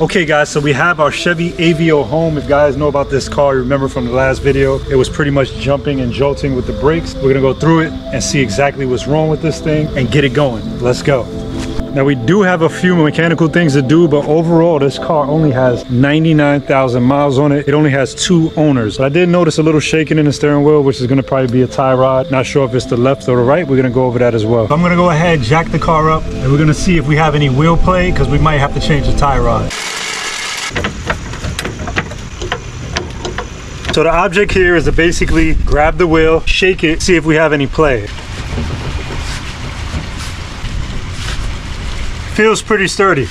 Okay guys, so we have our Chevy Aveo home. If you guys know about this car, you remember from the last video, it was pretty much jumping and jolting with the brakes. We're gonna go through it and see exactly what's wrong with this thing and get it going. Let's go. Now we do have a few mechanical things to do, but overall this car only has 99,000 miles on it. It only has 2 owners. But I did notice a little shaking in the steering wheel, which is gonna probably be a tie rod. Not sure if it's the left or the right. We're gonna go over that as well. I'm gonna go ahead, jack the car up, and we're gonna see if we have any wheel play, because we might have to change the tie rod. So the object here is to basically grab the wheel, shake it, see if we have any play. Feels pretty sturdy.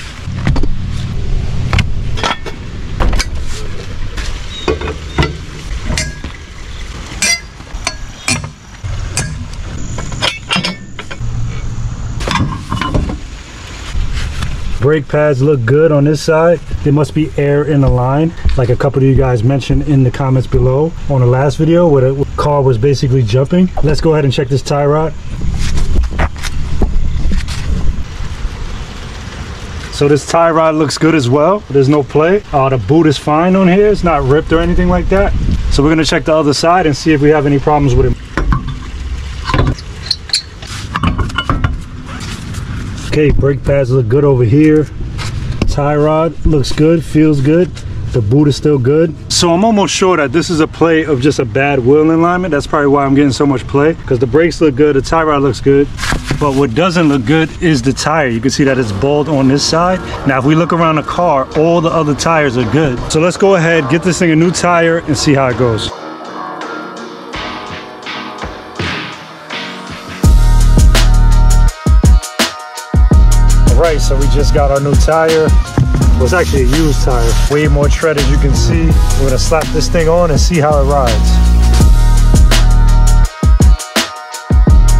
Brake pads look good on this side. There must be air in the line, like a couple of you guys mentioned in the comments below on the last video where the car was basically jumping. Let's go ahead and check this tie rod. So this tie rod looks good as well. There's no play. The boot is fine on here. It's not ripped or anything like that. So we're gonna check the other side and see if we have any problems with it. Okay, brake pads look good over here. Tie rod looks good, feels good. The boot is still good. So I'm almost sure that this is a play of just a bad wheel alignment. That's probably why I'm getting so much play, because the brakes look good, the tie rod looks good. But what doesn't look good is the tire. You can see that it's bald on this side. Now, if we look around the car, all the other tires are good. So let's go ahead, get this thing a new tire and see how it goes. Alright, so we just got our new tire. Well, it's actually a used tire. Way more tread, as you can see. We're gonna slap this thing on and see how it rides.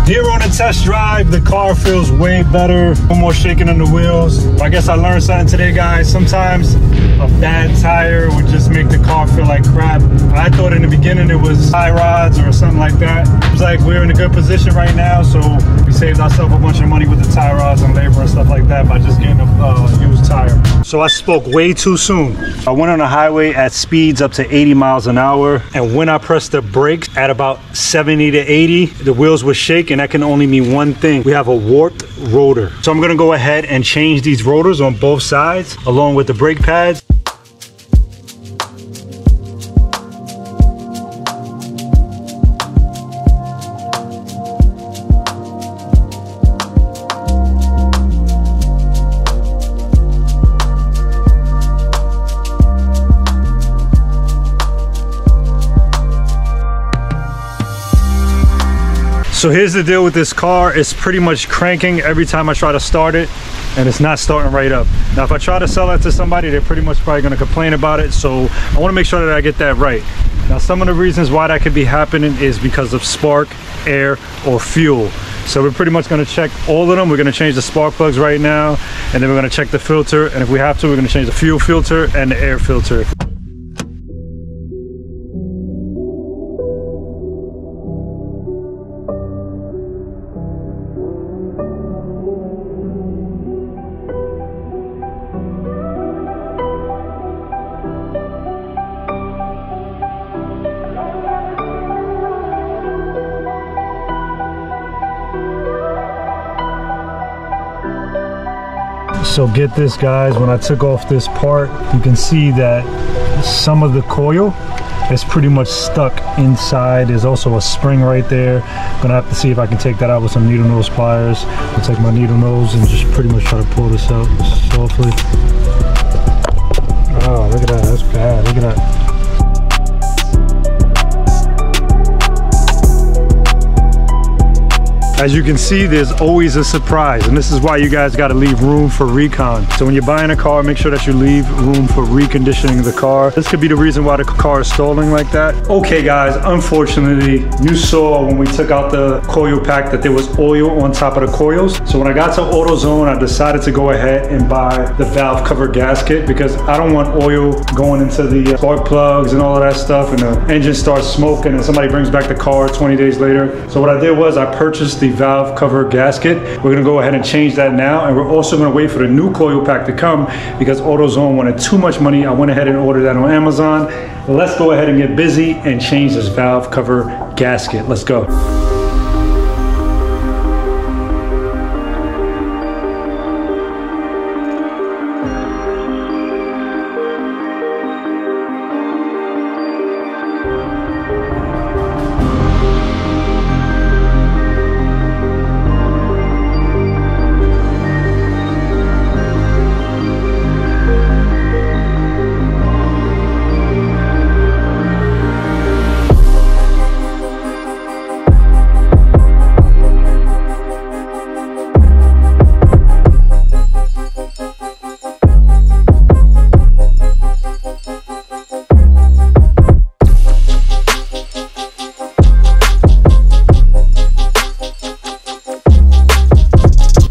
Here on the test drive, the car feels way better. No more shaking in the wheels. I guess I learned something today, guys. Sometimes a bad tire would just make the car feel like crap. I thought in the beginning it was tie rods or something like that. It's like we're in a good position right now, so we saved ourselves a bunch of money with the tie rods and labor and stuff like that by just getting a used tire. So I spoke way too soon. I went on the highway at speeds up to 80 miles an hour, and when I pressed the brakes at about 70 to 80, the wheels were shaking. That can only mean one thing. We have a warped rotor. So I'm gonna go ahead and change these rotors on both sides along with the brake pads. So here's the deal with this car. It's pretty much cranking every time I try to start it, and it's not starting right up. Now, if I try to sell that to somebody, they're pretty much probably gonna complain about it. So I wanna make sure that I get that right. Now, some of the reasons why that could be happening is because of spark, air, or fuel. So we're pretty much gonna check all of them. We're gonna change the spark plugs right now, and then we're gonna check the filter. And if we have to, we're gonna change the fuel filter and the air filter. So get this, guys, when I took off this part, you can see that some of the coil is pretty much stuck inside. There's also a spring right there. I'm gonna have to see if I can take that out with some needle nose pliers. I'll take my needle nose and just pretty much try to pull this out softly. Oh, look at that, that's bad, look at that. As you can see, there's always a surprise, and this is why you guys got to leave room for recon. So when you're buying a car, make sure that you leave room for reconditioning the car. This could be the reason why the car is stalling like that. Okay guys, unfortunately, you saw when we took out the coil pack that there was oil on top of the coils. So when I got to AutoZone, I decided to go ahead and buy the valve cover gasket, because I don't want oil going into the spark plugs and all of that stuff, and the engine starts smoking and somebody brings back the car 20 days later. So what I did was I purchased the valve cover gasket. We're gonna go ahead and change that now, and we're also gonna wait for the new coil pack to come because AutoZone wanted too much money. I went ahead and ordered that on Amazon. Let's go ahead and get busy and change this valve cover gasket. Let's go.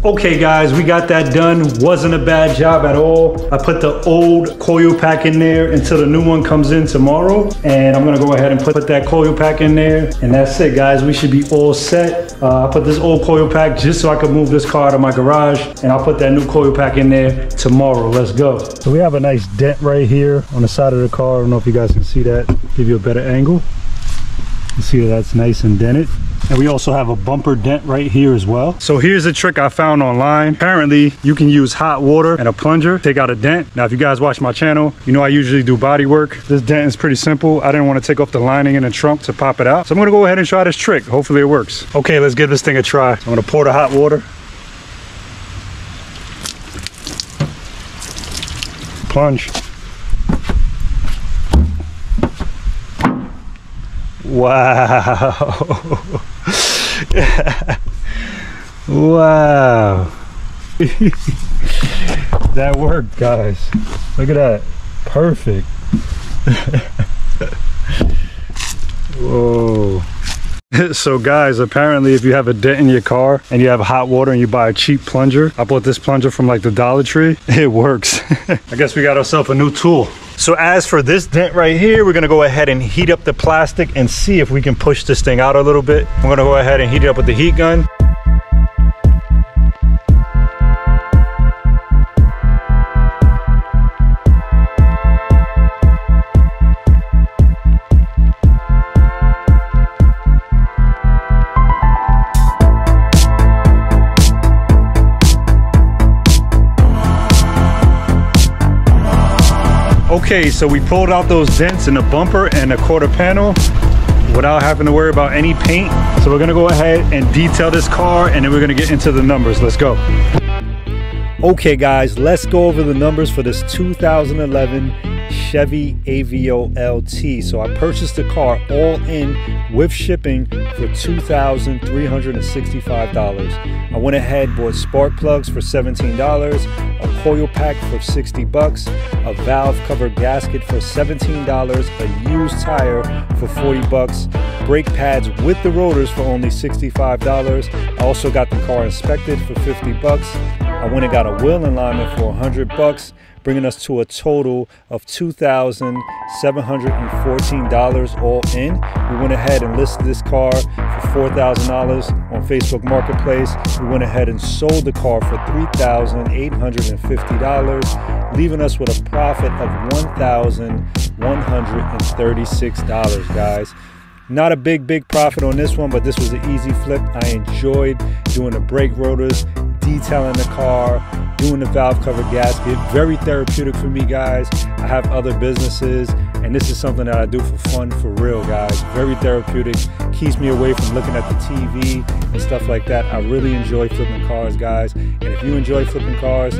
Okay guys, we got that done. Wasn't a bad job at all. I put the old coil pack in there until the new one comes in tomorrow. And I'm gonna go ahead and put that coil pack in there. And that's it guys, we should be all set. I put this old coil pack just so I could move this car out of my garage. And I'll put that new coil pack in there tomorrow. Let's go. So we have a nice dent right here on the side of the car. I don't know if you guys can see that. Give you a better angle. You see that that's nice and dented. And we also have a bumper dent right here as well. So here's a trick I found online. Apparently you can use hot water and a plunger, take out a dent. Now if you guys watch my channel, you know I usually do body work. This dent is pretty simple. I didn't want to take off the lining in the trunk to pop it out. So I'm gonna go ahead and try this trick. Hopefully it works. Okay, let's give this thing a try. I'm gonna pour the hot water. Plunge. Wow. Wow. That worked, guys. Look at that. Perfect. Whoa. So guys, apparently if you have a dent in your car and you have hot water and you buy a cheap plunger, I bought this plunger from like the Dollar Tree, it works. I guess we got ourselves a new tool. So as for this dent right here, we're gonna go ahead and heat up the plastic and see if we can push this thing out a little bit. I'm gonna go ahead and heat it up with the heat gun. Okay, so we pulled out those dents in the bumper and the quarter panel without having to worry about any paint. So we're gonna go ahead and detail this car and then we're gonna get into the numbers. Let's go. Okay guys, let's go over the numbers for this 2011 Chevy Aveo LT. So I purchased the car all in with shipping for $2,365. I went ahead, bought spark plugs for $17, a coil pack for $60, a valve cover gasket for $17, a used tire for $40, brake pads with the rotors for only $65. I also got the car inspected for $50. I went and got a wheel alignment for $100, bringing us to a total of $2,714 all in. We went ahead and listed this car for $4,000 on Facebook Marketplace. We went ahead and sold the car for $3,850, leaving us with a profit of $1,136, guys. Not a big profit on this one, but this was an easy flip. I enjoyed doing the brake rotors, detailing the car, doing the valve cover gasket. Very therapeutic for me, guys. I have other businesses and this is something that I do for fun, for real, guys. Very therapeutic, keeps me away from looking at the TV and stuff like that. I really enjoy flipping cars, guys. And if you enjoy flipping cars,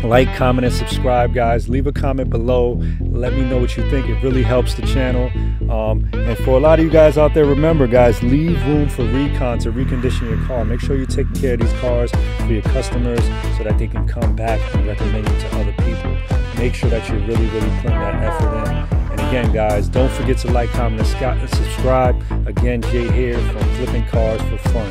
like, comment, and subscribe, guys. Leave a comment below. Let me know what you think. It really helps the channel. And for a lot of you guys out there, remember, guys, leave room for recon to recondition your car. Make sure you take care of these cars for your customers so that they can come back and recommend you to other people. Make sure that you're really putting that effort in. And again, guys, don't forget to like, comment, and subscribe. Again, Jay here from Flipping Cars for Fun.